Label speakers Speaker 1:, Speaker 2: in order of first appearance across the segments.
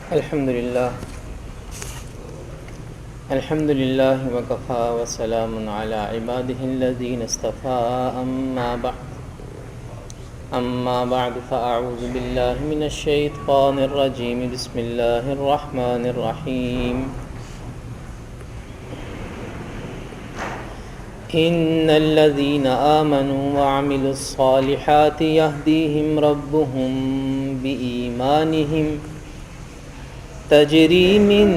Speaker 1: الحمد لله وكفى وسلام على عباده الذين اصطفى أما بعد فأعوذ بالله من الشيطان الرجيم بسم الله الرحمن الرحيم إن الذين آمنوا وعملوا الصالحات يهديهم ربهم بإيمانهم تجري من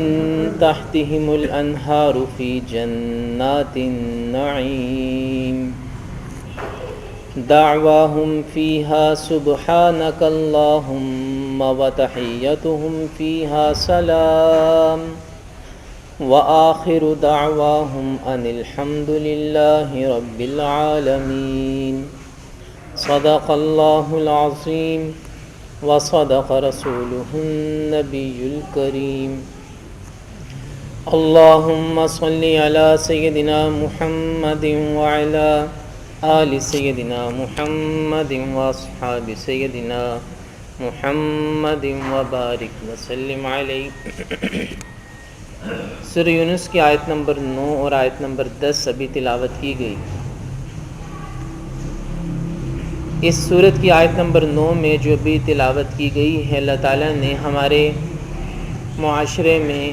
Speaker 1: تحتهم الأنهار في جنات النعيم دعواهم فيها سبحانك اللهم وتحيتهم فيها سلام وآخر دعواهم أن الحمد لله رب العالمين صدق الله العظيم وصدق رسوله النبي الكريم اللهم صل على سيدنا محمد وعلى آل سيدنا محمد وأصحاب سيدنا محمد وبارك وسلم عليه۔ سورہ یونس کی آیت نمبر 9 اور آیت نمبر 10 ابھی تلاوت کی گئی۔ اس سورت کی آیت نمبر 9 میں جو بھی تلاوت کی گئی ہے، اللہ تعالیٰ نے ہمارے معاشرے میں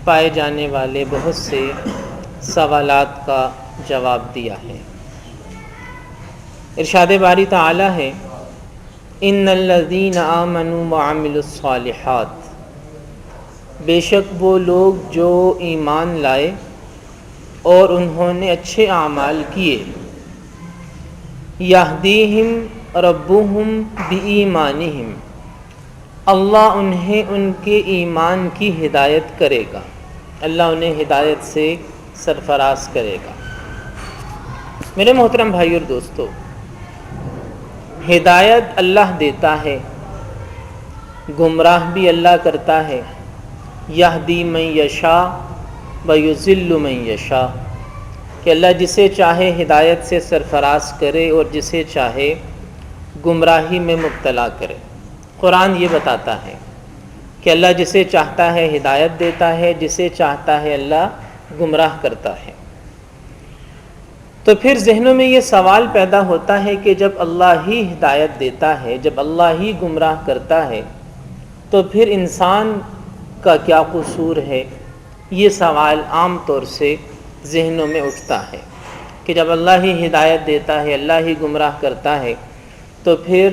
Speaker 1: پائے جانے والے بہت سے سوالات کا جواب دیا ہے۔ ارشاد باری تعالیٰ ہے ان الذین آمنوا وعملوا الصالحات، بے شک وہ لوگ جو ایمان لائے اور انہوں نے اچھے اعمال کیے، یہدیہم ربہم بایمانہم، اللہ انہیں ان کے ایمان کی ہدایت کرے گا، اللہ انہیں ہدایت سے سرفراز کرے گا۔ میرے محترم بھائی اور دوستو، ہدایت اللہ دیتا ہے، گمراہ بھی اللہ کرتا ہے۔ یہدی من یشاء ویضل من یشاء، کہ اللہ جسے چاہے ہدایت سے سرفراز کرے اور جسے چاہے گمراہی میں مبتلا کرے۔ قرآن یہ بتاتا ہے کہ اللہ جسے چاہتا ہے ہدایت دیتا ہے، جسے چاہتا ہے اللہ گمراہ کرتا ہے۔ تو پھر ذہنوں میں یہ سوال پیدا ہوتا ہے کہ جب اللہ ہی ہدایت دیتا ہے، جب اللہ ہی گمراہ کرتا ہے، تو پھر انسان کا کیا قصور ہے؟ یہ سوال عام طور سے ذہنوں میں اٹھتا ہے کہ جب اللہ ہی ہدایت دیتا ہے، اللہ ہی گمراہ کرتا ہے، تو پھر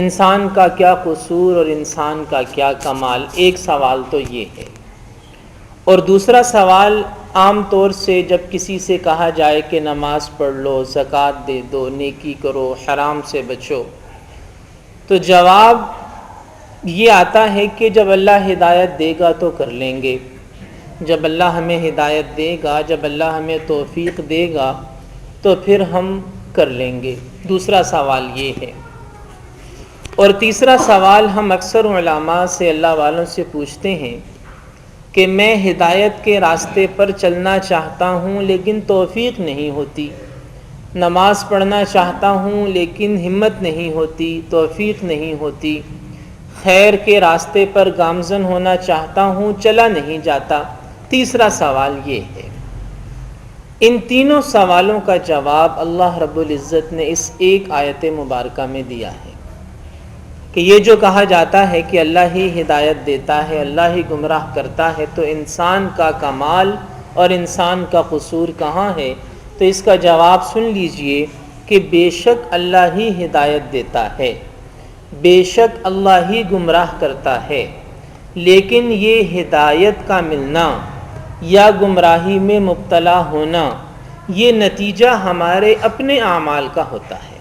Speaker 1: انسان کا کیا قصور اور انسان کا کیا کمال؟ ایک سوال تو یہ ہے۔ اور دوسرا سوال عام طور سے جب کسی سے کہا جائے کہ نماز پڑھ لو، زکوٰۃ دے دو، نیکی کرو، حرام سے بچو، تو جواب یہ آتا ہے کہ جب اللہ ہدایت دے گا تو کر لیں گے، جب اللہ ہمیں ہدایت دے گا، جب اللہ ہمیں توفیق دے گا تو پھر ہم کر لیں گے۔ دوسرا سوال یہ ہے۔ اور تیسرا سوال ہم اکثر علماء سے، اللہ والوں سے پوچھتے ہیں کہ میں ہدایت کے راستے پر چلنا چاہتا ہوں لیکن توفیق نہیں ہوتی، نماز پڑھنا چاہتا ہوں لیکن ہمت نہیں ہوتی، توفیق نہیں ہوتی، خیر کے راستے پر گامزن ہونا چاہتا ہوں، چلا نہیں جاتا۔ تیسرا سوال یہ ہے۔ ان تینوں سوالوں کا جواب اللہ رب العزت نے اس ایک آیت مبارکہ میں دیا ہے کہ یہ جو کہا جاتا ہے کہ اللہ ہی ہدایت دیتا ہے، اللہ ہی گمراہ کرتا ہے، تو انسان کا کمال اور انسان کا قصور کہاں ہے؟ تو اس کا جواب سن لیجئے کہ بے شک اللہ ہی ہدایت دیتا ہے، بے شک اللہ ہی گمراہ کرتا ہے، لیکن یہ ہدایت کا ملنا یا گمراہی میں مبتلا ہونا یہ نتیجہ ہمارے اپنے اعمال کا ہوتا ہے۔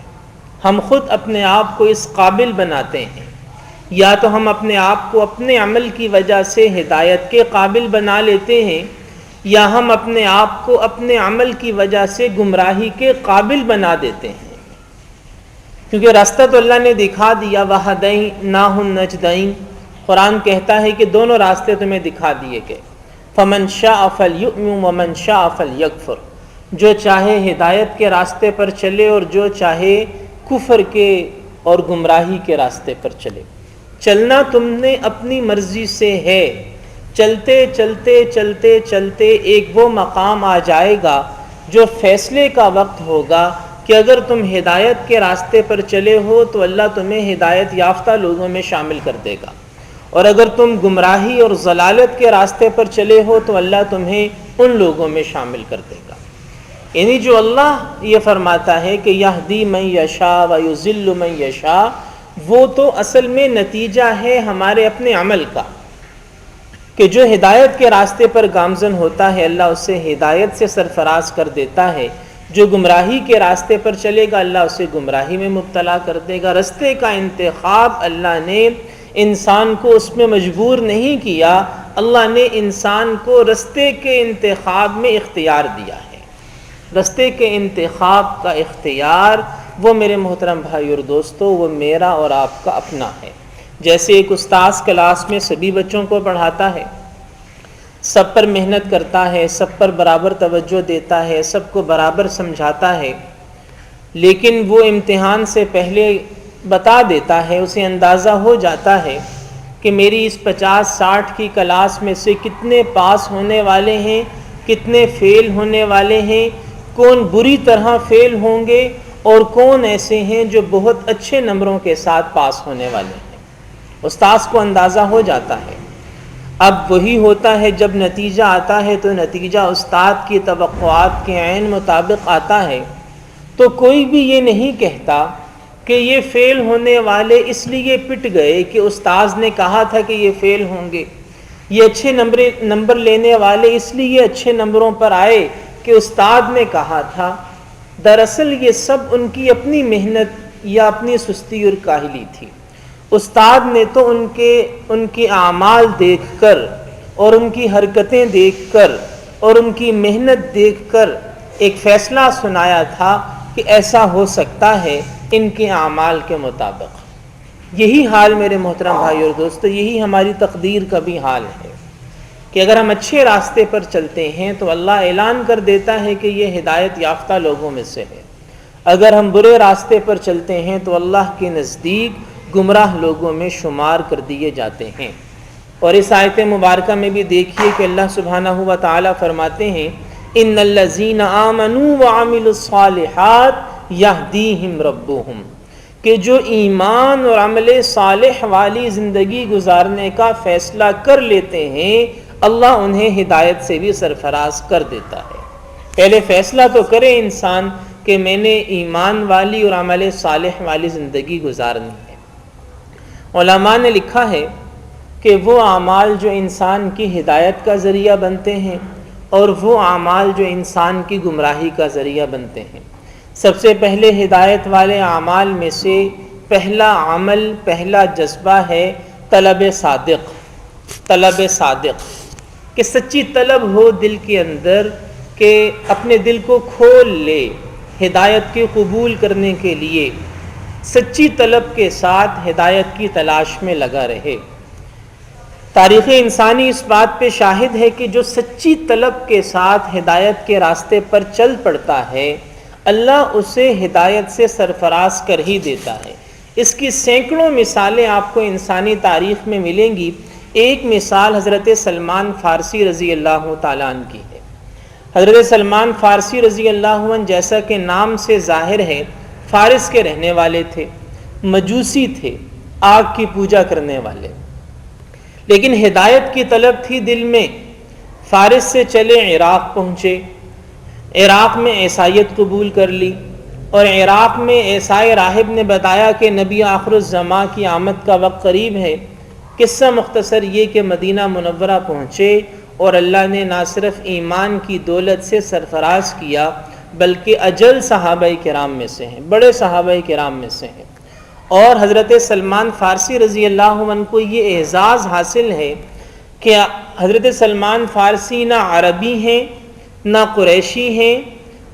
Speaker 1: ہم خود اپنے آپ کو اس قابل بناتے ہیں، یا تو ہم اپنے آپ کو اپنے عمل کی وجہ سے ہدایت کے قابل بنا لیتے ہیں، یا ہم اپنے آپ کو اپنے عمل کی وجہ سے گمراہی کے قابل بنا دیتے ہیں۔ کیونکہ راستہ تو اللہ نے دکھا دیا، وَهَدَيْنَاهُ النَّجْدَيْنِ، قرآن کہتا ہے کہ دونوں راستے تمہیں دکھا دیے گئے۔ فَمَنْ شَاءَ فَلْيُؤْمِنْ وَمَنْ شَاءَ فَلْيَكْفُرْ، جو چاہے ہدایت کے راستے پر چلے اور جو چاہے کفر کے اور گمراہی کے راستے پر چلے۔ چلنا تم نے اپنی مرضی سے ہے، چلتے چلتے چلتے چلتے ایک وہ مقام آ جائے گا جو فیصلے کا وقت ہوگا کہ اگر تم ہدایت کے راستے پر چلے ہو تو اللہ تمہیں ہدایت یافتہ لوگوں میں شامل کر دے گا، اور اگر تم گمراہی اور ضلالت کے راستے پر چلے ہو تو اللہ تمہیں ان لوگوں میں شامل کر دے گا۔ یعنی جو اللہ یہ فرماتا ہے کہ یہدی من یشاء و یضل من یشاء، وہ تو اصل میں نتیجہ ہے ہمارے اپنے عمل کا، کہ جو ہدایت کے راستے پر گامزن ہوتا ہے اللہ اسے ہدایت سے سرفراز کر دیتا ہے، جو گمراہی کے راستے پر چلے گا اللہ اسے گمراہی میں مبتلا کر دے گا۔ رستے کا انتخاب اللہ نے انسان کو اس میں مجبور نہیں کیا، اللہ نے انسان کو رستے کے انتخاب میں اختیار دیا ہے۔ رستے کے انتخاب کا اختیار وہ میرے محترم بھائی اور دوستو وہ میرا اور آپ کا اپنا ہے۔ جیسے ایک استاذ کلاس میں سبھی بچوں کو پڑھاتا ہے، سب پر محنت کرتا ہے، سب پر برابر توجہ دیتا ہے، سب کو برابر سمجھاتا ہے، لیکن وہ امتحان سے پہلے بتا دیتا ہے، اسے اندازہ ہو جاتا ہے کہ میری اس 50-60 کی کلاس میں سے کتنے پاس ہونے والے ہیں، کتنے فیل ہونے والے ہیں، کون بری طرح فیل ہوں گے اور کون ایسے ہیں جو بہت اچھے نمبروں کے ساتھ پاس ہونے والے ہیں۔ استاذ کو اندازہ ہو جاتا ہے۔ اب وہی ہوتا ہے جب نتیجہ آتا ہے تو نتیجہ استاد کی توقعات کے عین مطابق آتا ہے تو کوئی بھی یہ نہیں کہتا کہ یہ فیل ہونے والے اس لیے پٹ گئے کہ استاذ نے کہا تھا کہ یہ فیل ہوں گے، یہ اچھے نمبر لینے والے اس لیے اچھے نمبروں پر آئے کہ استاد نے کہا تھا۔ دراصل یہ سب ان کی اپنی محنت یا اپنی سستی اور کاہلی تھی۔ استاد نے تو ان کے اعمال دیکھ کر اور ان کی حرکتیں دیکھ کر اور ان کی محنت دیکھ کر ایک فیصلہ سنایا تھا کہ ایسا ہو سکتا ہے ان کے اعمال کے مطابق۔ یہی حال میرے محترم بھائی اور دوستو، یہی ہماری تقدیر کا بھی حال ہے کہ اگر ہم اچھے راستے پر چلتے ہیں تو اللہ اعلان کر دیتا ہے کہ یہ ہدایت یافتہ لوگوں میں سے ہے، اگر ہم برے راستے پر چلتے ہیں تو اللہ کے نزدیک گمراہ لوگوں میں شمار کر دیے جاتے ہیں۔ اور اس آیت مبارکہ میں بھی دیکھیے کہ اللہ سبحانہ و تعالیٰ فرماتے ہیں ان الذین آمنوا وعملوا الصالحات یہدیہم ربہم، کہ جو ایمان اور عمل صالح والی زندگی گزارنے کا فیصلہ کر لیتے ہیں اللہ انہیں ہدایت سے بھی سرفراز کر دیتا ہے۔ پہلے فیصلہ تو کرے انسان کہ میں نے ایمان والی اور عمل صالح والی زندگی گزارنی ہے۔ علماء نے لکھا ہے کہ وہ اعمال جو انسان کی ہدایت کا ذریعہ بنتے ہیں اور وہ اعمال جو انسان کی گمراہی کا ذریعہ بنتے ہیں، سب سے پہلے ہدایت والے اعمال میں سے پہلا عمل، پہلا جذبہ ہے طلب صادق۔ طلب صادق کہ سچی طلب ہو دل کے اندر کہ اپنے دل کو کھول لے ہدایت کے قبول کرنے کے لیے، سچی طلب کے ساتھ ہدایت کی تلاش میں لگا رہے۔ تاریخ انسانی اس بات پہ شاہد ہے کہ جو سچی طلب کے ساتھ ہدایت کے راستے پر چل پڑتا ہے اللہ اسے ہدایت سے سرفراز کر ہی دیتا ہے۔ اس کی سینکڑوں مثالیں آپ کو انسانی تاریخ میں ملیں گی۔ ایک مثال حضرت سلمان فارسی رضی اللہ تعالیٰ عنہ کی ہے۔ حضرت سلمان فارسی رضی اللہ عنہ جیسا کہ نام سے ظاہر ہے فارس کے رہنے والے تھے، مجوسی تھے، آگ کی پوجا کرنے والے، لیکن ہدایت کی طلب تھی دل میں۔ فارس سے چلے عراق پہنچے، عراق میں عیسائیت قبول کر لی، اور عراق میں عیسائی راہب نے بتایا کہ نبی آخر الزماں کی آمد کا وقت قریب ہے۔ قصہ مختصر یہ کہ مدینہ منورہ پہنچے اور اللہ نے نہ صرف ایمان کی دولت سے سرفراز کیا بلکہ اجل صحابہ کرام میں سے ہیں، بڑے صحابہ کرام میں سے ہیں۔ اور حضرت سلمان فارسی رضی اللہ عنہ کو یہ اعزاز حاصل ہے کہ حضرت سلمان فارسی نہ عربی ہیں، نہ قریشی ہیں،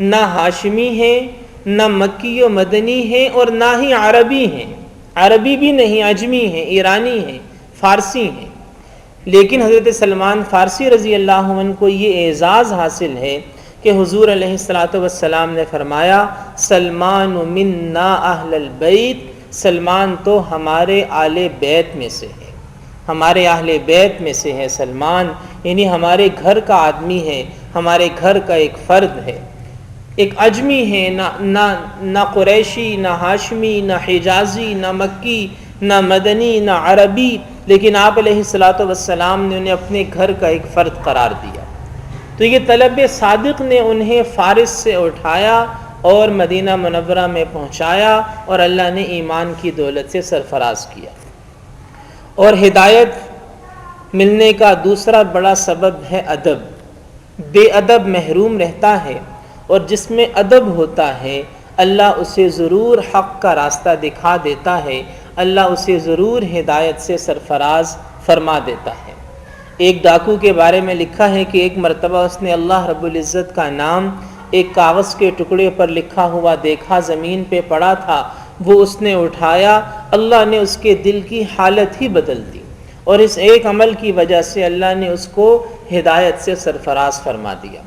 Speaker 1: نہ ہاشمی ہیں، نہ مکی و مدنی ہیں، اور نہ ہی عربی ہیں، عربی بھی نہیں، عجمی ہیں، ایرانی ہیں، فارسی ہیں۔ لیکن حضرت سلمان فارسی رضی اللہ عنہ کو یہ اعزاز حاصل ہے کہ حضور علیہ الصلوۃ والسلام نے فرمایا سلمان منا اہل البیت سلمان تو ہمارے آل بیت میں سے ہے، ہمارے اہل بیت میں سے ہے سلمان، یعنی ہمارے گھر کا آدمی ہے، ہمارے گھر کا ایک فرد ہے، ایک اجمی ہے، نہ قریشی، نہ ہاشمی، نہ حجازی، نہ مکی، نہ مدنی، نہ عربی، لیکن آپ علیہ الصلاۃ والسلام نے انہیں اپنے گھر کا ایک فرد قرار دیا۔ تو یہ طلب صادق نے انہیں فارس سے اٹھایا اور مدینہ منورہ میں پہنچایا، اور اللہ نے ایمان کی دولت سے سرفراز کیا۔ اور ہدایت ملنے کا دوسرا بڑا سبب ہے ادب۔ بے ادب محروم رہتا ہے، اور جس میں ادب ہوتا ہے اللہ اسے ضرور حق کا راستہ دکھا دیتا ہے، اللہ اسے ضرور ہدایت سے سرفراز فرما دیتا ہے۔ ایک ڈاکو کے بارے میں لکھا ہے کہ ایک مرتبہ اس نے اللہ رب العزت کا نام ایک کاغذ کے ٹکڑے پر لکھا ہوا دیکھا، زمین پہ پڑا تھا، وہ اس نے اٹھایا، اللہ نے اس کے دل کی حالت ہی بدل دی، اور اس ایک عمل کی وجہ سے اللہ نے اس کو ہدایت سے سرفراز فرما دیا۔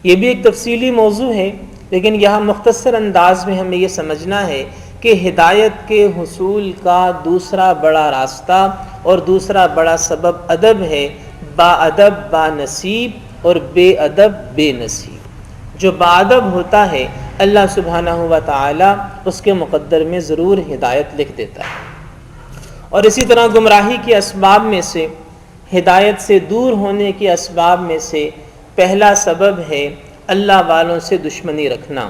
Speaker 1: یہ بھی ایک تفصیلی موضوع ہے، لیکن یہاں مختصر انداز میں ہمیں یہ سمجھنا ہے کہ ہدایت کے حصول کا دوسرا بڑا راستہ اور دوسرا بڑا سبب ادب ہے۔ با ادب با نصیب اور بے ادب بے نصیب۔ جو با ادب ہوتا ہے اللہ سبحانہ و تعالی اس کے مقدر میں ضرور ہدایت لکھ دیتا ہے۔ اور اسی طرح گمراہی کے اسباب میں سے، ہدایت سے دور ہونے کے اسباب میں سے پہلا سبب ہے اللہ والوں سے دشمنی رکھنا۔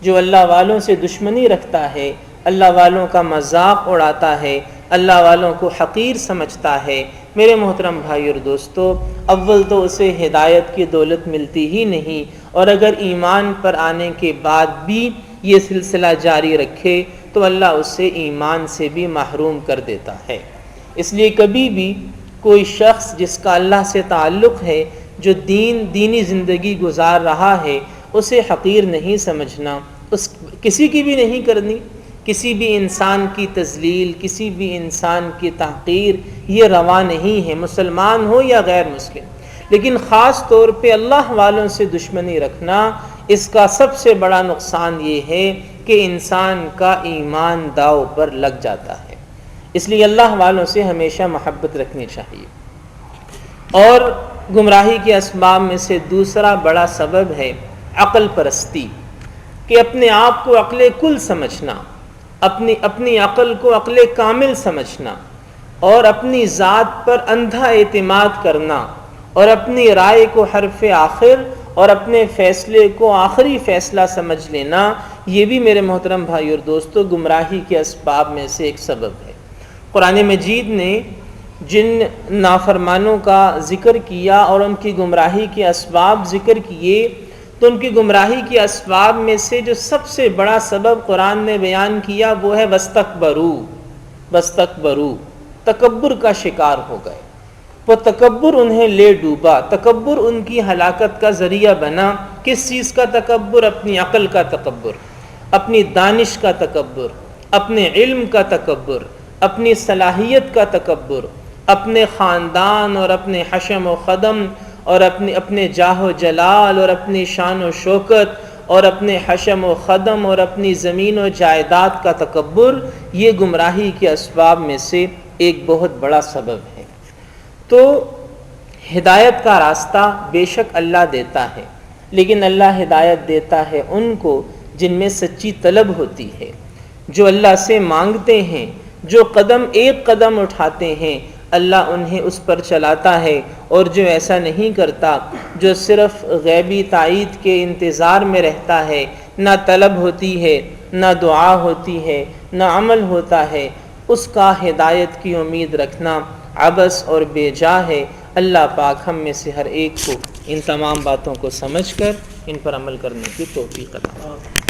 Speaker 1: جو اللہ والوں سے دشمنی رکھتا ہے، اللہ والوں کا مذاق اڑاتا ہے، اللہ والوں کو حقیر سمجھتا ہے، میرے محترم بھائی اور دوستو، اول تو اسے ہدایت کی دولت ملتی ہی نہیں، اور اگر ایمان پر آنے کے بعد بھی یہ سلسلہ جاری رکھے تو اللہ اسے ایمان سے بھی محروم کر دیتا ہے۔ اس لیے کبھی بھی کوئی شخص جس کا اللہ سے تعلق ہے، جو دینی زندگی گزار رہا ہے، اسے حقیر نہیں سمجھنا، کسی کی بھی نہیں کرنی، کسی بھی انسان کی تذلیل، کسی بھی انسان کی تحقیر، یہ روا نہیں ہے، مسلمان ہو یا غیر مسلم۔ لیکن خاص طور پہ اللہ والوں سے دشمنی رکھنا، اس کا سب سے بڑا نقصان یہ ہے کہ انسان کا ایمان داؤ پر لگ جاتا ہے۔ اس لیے اللہ والوں سے ہمیشہ محبت رکھنی چاہیے۔ اور گمراہی کے اسباب میں سے دوسرا بڑا سبب ہے عقل پرستی، کہ اپنے آپ کو عقل کل سمجھنا، اپنی عقل کو عقل کامل سمجھنا، اور اپنی ذات پر اندھا اعتماد کرنا، اور اپنی رائے کو حرف آخر اور اپنے فیصلے کو آخری فیصلہ سمجھ لینا، یہ بھی میرے محترم بھائی اور دوستو گمراہی کے اسباب میں سے ایک سبب ہے۔ قرآن مجید نے جن نافرمانوں کا ذکر کیا اور ان کی گمراہی کے اسباب ذکر کیے، تو ان کی گمراہی کے اسباب میں سے جو سب سے بڑا سبب قرآن نے بیان کیا وہ ہے وستکبروا، تکبر کا شکار ہو گئے، وہ تکبر انہیں لے ڈوبا، تکبر ان کی ہلاکت کا ذریعہ بنا۔ کس چیز کا تکبر؟ اپنی عقل کا تکبر، اپنی دانش کا تکبر، اپنے علم کا تکبر، اپنی صلاحیت کا تکبر، اپنے خاندان اور اپنے حشم و خدم اور اپنے جاہ و جلال اور اپنی شان و شوکت اور اپنے حشم و خدم اور اپنی زمین و جائیداد کا تکبر، یہ گمراہی کے اسباب میں سے ایک بہت بڑا سبب ہے۔ تو ہدایت کا راستہ بے شک اللہ دیتا ہے، لیکن اللہ ہدایت دیتا ہے ان کو جن میں سچی طلب ہوتی ہے، جو اللہ سے مانگتے ہیں، جو ایک قدم اٹھاتے ہیں اللہ انہیں اس پر چلاتا ہے، اور جو ایسا نہیں کرتا، جو صرف غیبی تائید کے انتظار میں رہتا ہے، نہ طلب ہوتی ہے، نہ دعا ہوتی ہے، نہ عمل ہوتا ہے، اس کا ہدایت کی امید رکھنا عبث اور بے جا ہے۔ اللہ پاک ہم میں سے ہر ایک کو ان تمام باتوں کو سمجھ کر ان پر عمل کرنے کی توفیق عطا فرمائے۔